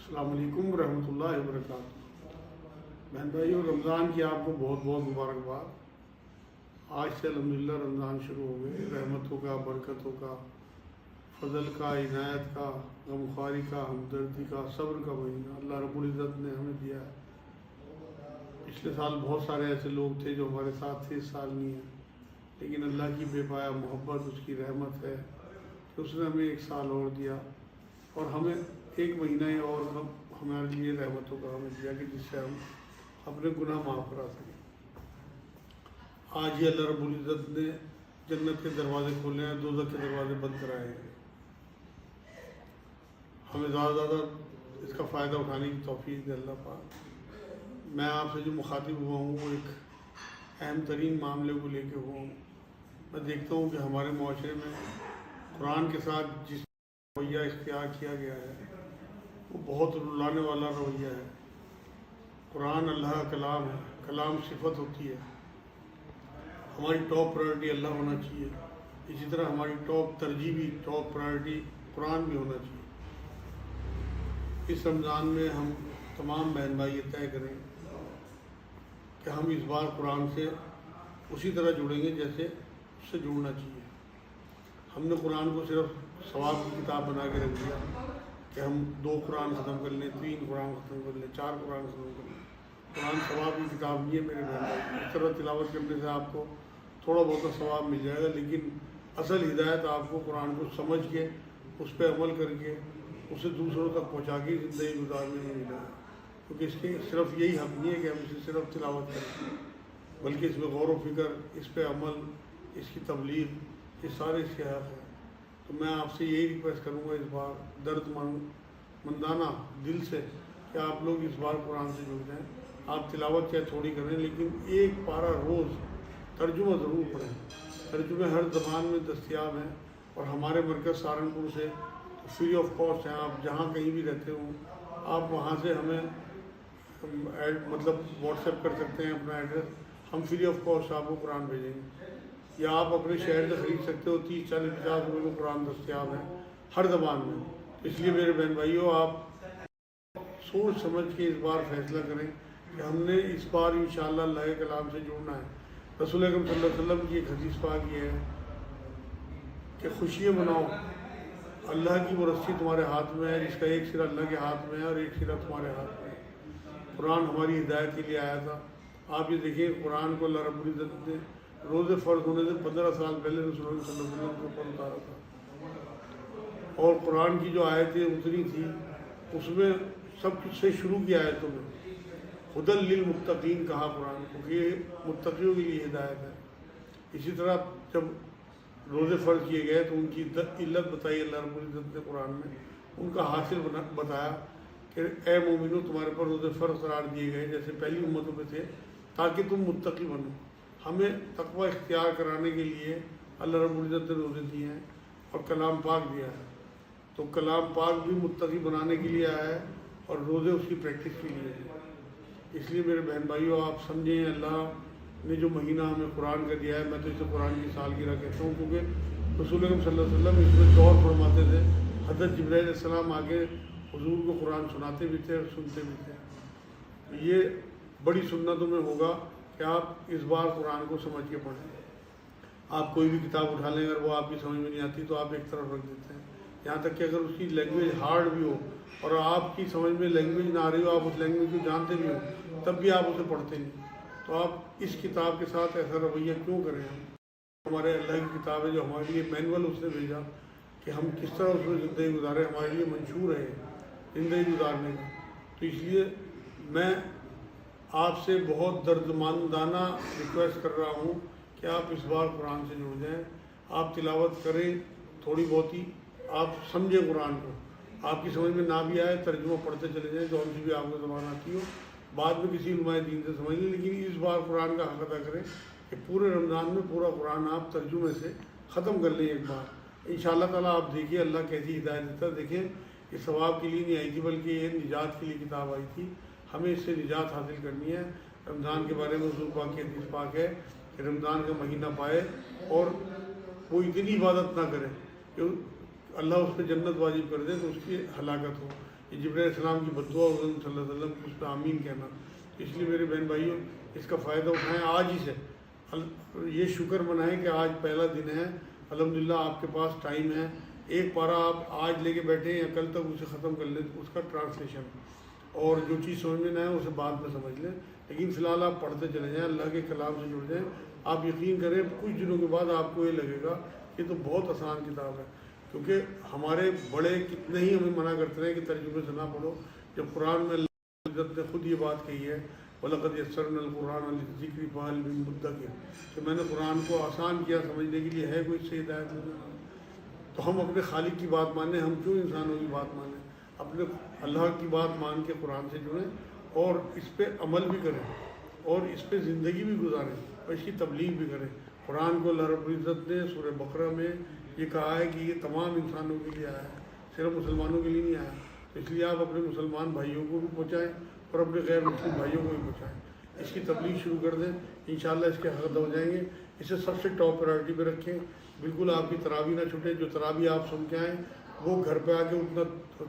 السلام علیکم ورحمۃ اللہ وبرکاتہ۔ بہن بھائیو، رمضان کی آپ کو بہت بہت مبارکباد۔ آج سے الحمدللہ رمضان شروع ہو گئے۔ رحمتوں کا، برکتوں کا، فضل کا، عنایت کا، غمخواری کا، ہمدردی کا، صبر کا مہینہ اللہ رب العزت نے ہمیں دیا ہے۔ پچھلے سال بہت سارے ایسے لوگ تھے جو ہمارے ساتھ تھے، اس سال نہیں ہیں، لیکن اللہ کی بے پایا محبت، اس کی رحمت ہے کہ اس نے ہمیں ایک سال اور دیا اور ہمیں ایک مہینہ اور ہمارے لیے رحمتوں کا ہمیں دیا کہ جس سے ہم اپنے گناہ معاف کرا سکیں۔ آج ہی اللہ رب العزت نے جنت کے دروازے کھولے ہیں، دوزخ کے دروازے بند کرائے ہیں۔ ہمیں زیادہ سے زیادہ اس کا فائدہ اٹھانے کی توفیق دے اللہ پاک۔ میں آپ سے جو مخاطب ہوا ہوں وہ ایک اہم ترین معاملے کو لے کے ہوا ہوں۔ میں دیکھتا ہوں کہ ہمارے معاشرے میں قرآن کے ساتھ جس رویہ اختیار کیا گیا ہے وہ بہت رلانے والا رویہ ہے۔ قرآن اللہ کا کلام ہے، کلام صفت ہوتی ہے۔ ہماری ٹاپ پرائرٹی اللہ ہونا چاہیے، اسی طرح ہماری ٹاپ ترجیح بھی، ٹاپ پرائرٹی قرآن بھی ہونا چاہیے۔ اس رمضان میں ہم تمام بہن بھائی یہ طے کریں کہ ہم اس بار قرآن سے اسی طرح جڑیں گے جیسے اس سے جڑنا چاہیے۔ ہم نے قرآن کو صرف ثواب کی کتاب بنا کے رکھ دیا کہ ہم 2 قرآن ختم کر لیں، 3 قرآن ختم کر لیں، 4 قرآن ختم کر لیں۔ قرآن ثواب کی کتاب نہیں ہے میرے بہن بھائی۔ اس طرح تلاوت کرنے سے آپ کو تھوڑا بہت ثواب مل جائے گا، لیکن اصل ہدایت آپ کو قرآن کو سمجھ کے، اس پہ عمل کر کے، اسے دوسروں تک پہنچا کے زندگی گزارنے میں ملے گا۔ کیونکہ اس کے صرف یہی حق نہیں ہے کہ ہم اسے صرف تلاوت کریں، بلکہ اس میں غور و فکر، اس پہ عمل، اس کی تبلیغ، یہ سارے اس کے حق ہیں۔ تو میں آپ سے یہی ریکویسٹ کروں گا اس بار درد مندانہ دل سے کہ آپ لوگ اس بار قرآن سے جڑ جائیں۔ آپ تلاوت چاہے تھوڑی کریں، لیکن ایک پارہ روز ترجمہ ضرور پڑھیں۔ ترجمے ہر زبان میں دستیاب ہیں اور ہمارے مرکز سہارنپور سے فری آف کاسٹ ہیں۔ آپ جہاں کہیں بھی رہتے ہوں، آپ وہاں سے ہمیں واٹس ایپ کر سکتے ہیں اپنا ایڈریس، ہم فری آف کاسٹ آپ کو قرآن بھیجیں گے۔ یا آپ اپنے شہر سے خرید سکتے ہو، 30، 40، 50 روپے میں قرآن دستیاب ہیں ہر زبان میں۔ اس لیے میرے بہن بھائیوں، آپ سوچ سمجھ کے اس بار فیصلہ کریں کہ ہم نے اس بار انشاءاللہ اللہ کے کلام سے جڑنا ہے۔ رسول اکرم صلی اللہ علیہ وسلم کی ایک حدیث پاک یہ ہے کہ خوشیاں مناؤ، اللہ کی وہ رسی تمہارے ہاتھ میں ہے جس کا ایک سرا اللہ کے ہاتھ میں ہے اور ایک سرا تمہارے ہاتھ میں ہے۔ قرآن ہماری ہدایت کے لیے آیا تھا۔ آپ یہ دیکھیں، قرآن کو اللہ رب العزت نے روزے فرض ہونے سے 15 سال پہلے رسول اللہ صلی اللہ علیہ وسلم کے اوپر اتارا تھا، اور قرآن کی جو آیتیں اتری تھی اس میں سب کچھ سے شروع کی آیتوں میں ہدی للمتقین کہا قرآن کو، کہ یہ متقیوں کے لیے ہدایت ہے۔ اسی طرح جب روزے فرض کیے گئے تو ان کی علت بتائی اللہ رب العزت نے قرآن میں، ان کا حاصل بتایا کہ اے مومنو، تمہارے پر روزے فرض قرار دیے گئے جیسے پہلی امتوں میں تھے، تاکہ تم متقی بنو۔ ہمیں تقوی اختیار کرانے کے لیے اللہ رب العزت نے روزے دیے ہیں اور کلام پاک دیا ہے۔ تو کلام پاک بھی متقی بنانے کے لیے آیا ہے اور روزے اس کی پریکٹس کے لیے ہیں۔ اس لیے میرے بہن بھائیوں، آپ سمجھیں اللہ نے جو مہینہ ہمیں قرآن کا دیا ہے، میں تو اسے قرآن کی سالگرہ کہتا ہوں، کیونکہ رسول اکرم صلی اللہ علیہ وسلم اس میں دور فرماتے تھے۔ حضرت جبرائیل علیہ السلام آگے حضور کو قرآن سناتے بھی تھے اور سنتے بھی تھے۔ یہ بڑی سنتوں میں ہوگا کہ آپ اس بار قرآن کو سمجھ کے پڑھیں۔ آپ کوئی بھی کتاب اٹھا لیں، اگر وہ آپ کی سمجھ میں نہیں آتی تو آپ ایک طرف رکھ دیتے ہیں، یہاں تک کہ اگر اس کی لینگویج ہارڈ بھی ہو اور آپ کی سمجھ میں لینگویج نہ آ رہی ہو، آپ اس لینگویج کو جانتے بھی ہو، تب بھی آپ اسے پڑھتے نہیں۔ تو آپ اس کتاب کے ساتھ ایسا رویہ کیوں کریں؟ ہمارے اللہ کی کتاب ہے جو ہمارے لیے مینول اس نے بھیجا کہ ہم کس طرح اس میں زندگی گزاریں، ہمارے لیے منشور ہے زندگی گزارنے کا۔ تو اس لیے میں آپ سے بہت دردمندانہ ریکویسٹ کر رہا ہوں کہ آپ اس بار قرآن سے جڑ جائیں۔ آپ تلاوت کریں تھوڑی بہت ہی، آپ سمجھیں قرآن کو، آپ کی سمجھ میں نہ بھی آئے ترجمہ پڑھتے چلے جائیں، جو ہم سے بھی آپ کو زبان آتی ہو، بعد میں کسی علماء دین سے سمجھ لیں، لیکن اس بار قرآن کا حق ادا کریں کہ پورے رمضان میں پورا قرآن آپ ترجمے سے ختم کر لیں ایک بار۔ انشاءاللہ تعالیٰ آپ دیکھیے اللہ کیسی ہدایت دیتا ہے۔ دیکھیں، یہ ثواب کے لیے نہیں آئی تھی بلکہ یہ نجات کے لیے کتاب آئی تھی۔ ہمیں اس سے نجات حاصل کرنی ہے۔ رمضان کے بارے میں حضور پاک کی حدیث پاک ہے کہ رمضان کا مہینہ پائے اور وہ اتنی عبادت نہ کرے کہ اللہ اس پہ جنت واجب کر دے تو اس کی ہلاکت ہو. یہ جبرائیل علیہ السلام کی بددعا حضور صلی اللہ علیہ وسلم کی، اس پہ آمین کہنا. اس لیے میرے بہن بھائیوں اس کا فائدہ اٹھائیں آج ہی سے. یہ شکر منائیں کہ آج پہلا دن ہے، الحمدللہ آپ کے پاس ٹائم ہے. ایک پارہ آپ آج لے کے بیٹھیں یا کل تک اسے ختم کر لیں، اس کا ٹرانسلیشن، اور جو چیز سمجھ میں نہ آئے اسے بعد میں سمجھ لیں. لیکن فی الحال آپ پڑھتے چلے جائیں، اللہ کے کلام سے جڑ جائیں. آپ یقین کریں کچھ دنوں کے بعد آپ کو یہ لگے گا کہ تو بہت آسان کتاب ہے. کیونکہ ہمارے بڑے کتنے ہی ہمیں منع کرتے ہیں کہ ترجمے سے نہ پڑھو، جب قرآن میں اللہ عزت نے خود یہ بات کہی ہے وَلَقَدْ يَسَّرْنَا الْقُرْآنَ لِلذِّكْرِ فَهَلْ مِن مُدَّكِرٍ، کہ میں نے قرآن کو آسان کیا سمجھنے کے لیے، ہے کوئی سے ہدایت نہیں. تو ہم اپنے خالق کی بات مانیں، ہم کیوں انسانوں کی بات مانیں؟ اپنے اللہ کی بات مان کے قرآن سے جڑیں اور اس پہ عمل بھی کریں اور اس پہ زندگی بھی گزاریں اور اس کی تبلیغ بھی کریں. قرآن کو اللہ رب العزت نے سورہ بقرہ میں یہ کہا ہے کہ یہ تمام انسانوں کے لیے آیا ہے، صرف مسلمانوں کے لیے نہیں آیا. تو اس لیے آپ اپنے مسلمان بھائیوں کو بھی پہنچائیں اور اپنے غیر مسلم بھائیوں کو بھی پہنچائیں. اس کی تبلیغ شروع کر دیں، انشاءاللہ اس کے حق ہو جائیں گے. اسے سب سے ٹاپ پرائرٹی پہ رکھیں. بالکل آپ کی تراویح نہ چھوٹے، جو تراویح آپ سن کے آئیں وہ گھر پہ آ کے اتنا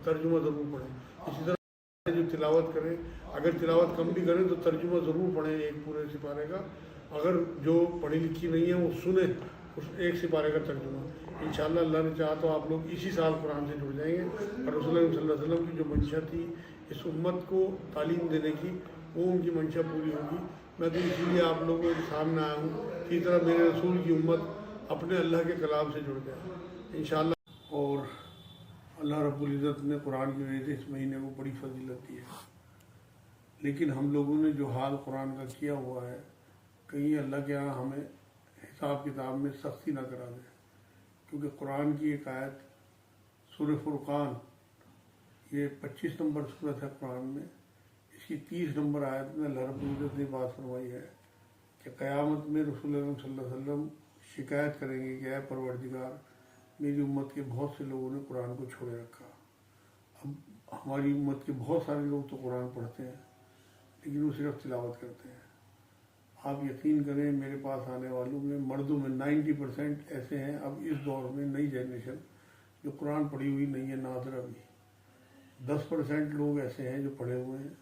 ترجمہ ضرور پڑھیں. اسی طرح جو تلاوت کریں، اگر تلاوت کم بھی کریں تو ترجمہ ضرور پڑھیں ایک پورے سپارے کا. اگر جو پڑھی لکھی نہیں ہے وہ سنیں اس ایک سپارے کا ترجمہ. انشاءاللہ اللہ نے چاہا تو آپ لوگ اسی سال قرآن سے جڑ جائیں گے. اور رسول اللہ صلی اللہ علیہ وسلم کی جو منشا تھی اس امت کو تعلیم دینے کی، وہ ان کی منشا پوری ہوگی. میں تو اسی لیے آپ لوگوں کے سامنے آیا ہوں کہ اس طرح میرے رسول کی امت اپنے اللہ کے کلام سے جڑ جائے انشاءاللہ. اور اللہ رب العزت نے قرآن کی وجہ سے اس مہینے کو بڑی فضیلت دی ہے. لیکن ہم لوگوں نے جو حال قرآن کا کیا ہوا ہے، کہیں اللہ کے ہاں ہمیں حساب کتاب میں سختی نہ کرا دے. کیونکہ قرآن کی ایک آیت سورہ فرقان، یہ 25 نمبر سورت ہے قرآن میں، اس کی 30 نمبر آیت میں اللہ رب العزت نے بات فرمائی ہے کہ قیامت میں رسول اللہ صلی اللہ علیہ وسلم شکایت کریں گے کہ اے پروردگار، میری امت کے بہت سے لوگوں نے قرآن کو چھوڑے رکھا. اب ہماری امت کے بہت سارے لوگ تو قرآن پڑھتے ہیں لیکن وہ صرف تلاوت کرتے ہیں. آپ یقین کریں میرے پاس آنے والوں میں مردوں میں 90% ایسے ہیں اب اس دور میں نئی جنریشن جو قرآن پڑھی ہوئی نہیں ہے ناظرہ بھی. 10% لوگ ایسے ہیں جو پڑھے ہوئے ہیں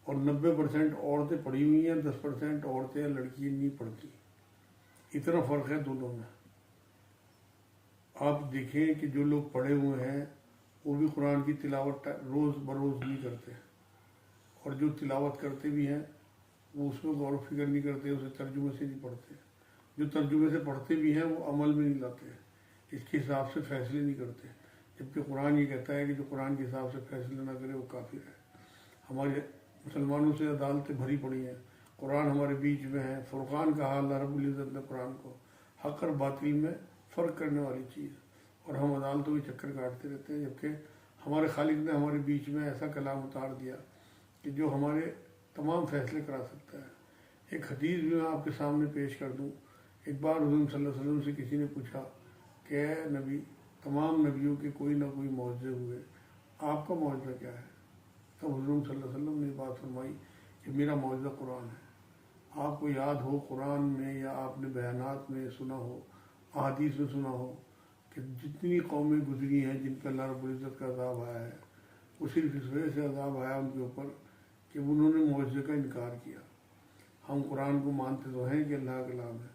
اور 90% عورتیں پڑھی ہوئی ہیں. 10% عورتیں لڑکی نہیں پڑھتی. اتنا فرق ہے دونوں میں. آپ دیکھیں کہ جو لوگ پڑھے ہوئے ہیں وہ بھی قرآن کی تلاوت روز بروز نہیں کرتے، اور جو تلاوت کرتے بھی ہیں وہ اس میں غور و فکر نہیں کرتے، اسے ترجمے سے نہیں پڑھتے. جو ترجمے سے پڑھتے بھی ہیں وہ عمل میں نہیں لاتے، اس کے حساب سے فیصلے نہیں کرتے. جبکہ قرآن یہ کہتا ہے کہ جو قرآن کے حساب سے فیصلے نہ کرے وہ کافر ہے. ہمارے مسلمانوں سے عدالتیں بھری پڑی ہیں، قرآن ہمارے بیچ میں ہے. فرقان کہا اللہ رب العزت نے قرآن کو، حق اور باطل میں فرق کرنے والی چیز، اور ہم عدالتوں کے چکر کاٹتے رہتے ہیں. جبکہ ہمارے خالق نے ہمارے بیچ میں ایسا کلام اتار دیا کہ جو ہمارے تمام فیصلے کرا سکتا ہے. ایک حدیث بھی میں آپ کے سامنے پیش کر دوں. ایک بار حضور صلی اللہ علیہ وسلم سے کسی نے پوچھا کہ اے نبی، تمام نبیوں کے کوئی نہ کوئی معجزے ہوئے، آپ کا معجزہ کیا ہے؟ تب حضور صلی اللہ علیہ وسلم نے بات فرمائی کہ میرا معجزہ قرآن ہے. آپ کو یاد ہو قرآن میں یا آپ نے بیانات میں سنا ہو، احادیث میں سنا ہو کہ جتنی قومیں گزری ہیں جن پہ اللہ رب العزت کا عذاب آیا ہے، وہ صرف اس وجہ سے عذاب آیا ان کے اوپر کہ انہوں نے معجزے کا انکار کیا. ہم قرآن کو مانتے تو ہیں کہ اللہ کا کلام ہے،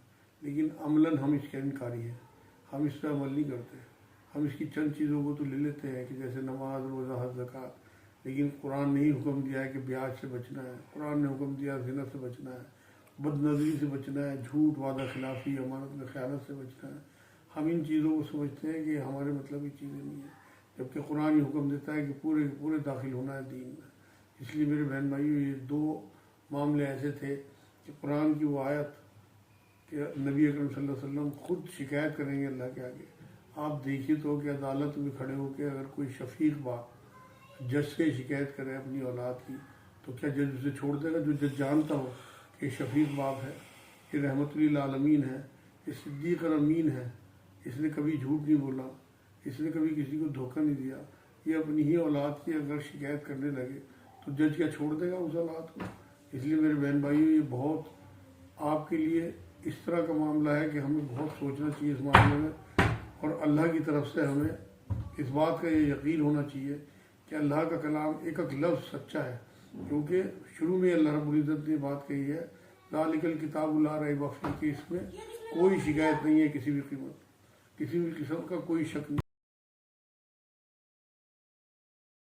لیکن عملاً ہم اس کے انکاری ہیں. ہم اس پہ عمل نہیں کرتے. ہم اس کی چند چیزوں کو تو لے لیتے ہیں کہ جیسے نماز، روزہ، حج، زکوٰۃ، لیکن قرآن نے ہی حکم دیا ہے کہ بیاج سے بچنا ہے. قرآن نے حکم دیا زنا سے بچنا ہے، بد نظری سے بچنا ہے، جھوٹ، وعدہ خلافی، امانت میں خیانت سے بچنا ہے. ہم ان چیزوں کو سمجھتے ہیں کہ ہمارے مطلب کی چیزیں نہیں ہیں، جبکہ قرآن یہ حکم دیتا ہے کہ پورے کے پورے داخل ہونا ہے دین میں. اس لیے میرے بہن بھائیوں، یہ دو معاملے ایسے تھے کہ قرآن کی وہ آیت کہ نبی اکرم صلی اللہ علیہ وسلم خود شکایت کریں گے اللہ کے آگے. آپ دیکھیے تو کہ عدالت میں کھڑے ہو کے اگر کوئی شفیق باپ جج سے شکایت کرے اپنی اولاد کی تو کیا جج اسے چھوڑ دے گا؟ جو جج جانتا ہو کہ یہ شفیق باپ ہے، یہ رحمت للعالمین ہے، یہ صدیق اور امین ہے، اس نے کبھی جھوٹ نہیں بولا، اس نے کبھی کسی کو دھوکہ نہیں دیا، یہ اپنی ہی اولاد کی اگر شکایت کرنے لگے تو جج کیا چھوڑ دے گا اس اولاد کو؟ اس لیے میرے بہن بھائیوں، یہ بہت آپ کے لیے اس طرح کا معاملہ ہے کہ ہمیں بہت سوچنا چاہیے اس معاملے میں، اور اللہ کی طرف سے ہمیں اس بات کا یہ یقین ہونا چاہیے کہ اللہ کا کلام ایک ایک لفظ سچا ہے، کیونکہ شروع میں اللہ رب العزت نے بات کہی ہے ذالک الکتاب لا ریب فیہ، کہ اس میں کوئی شکایت نہیں ہے، کسی بھی قسم کا کوئی شک نہیں۔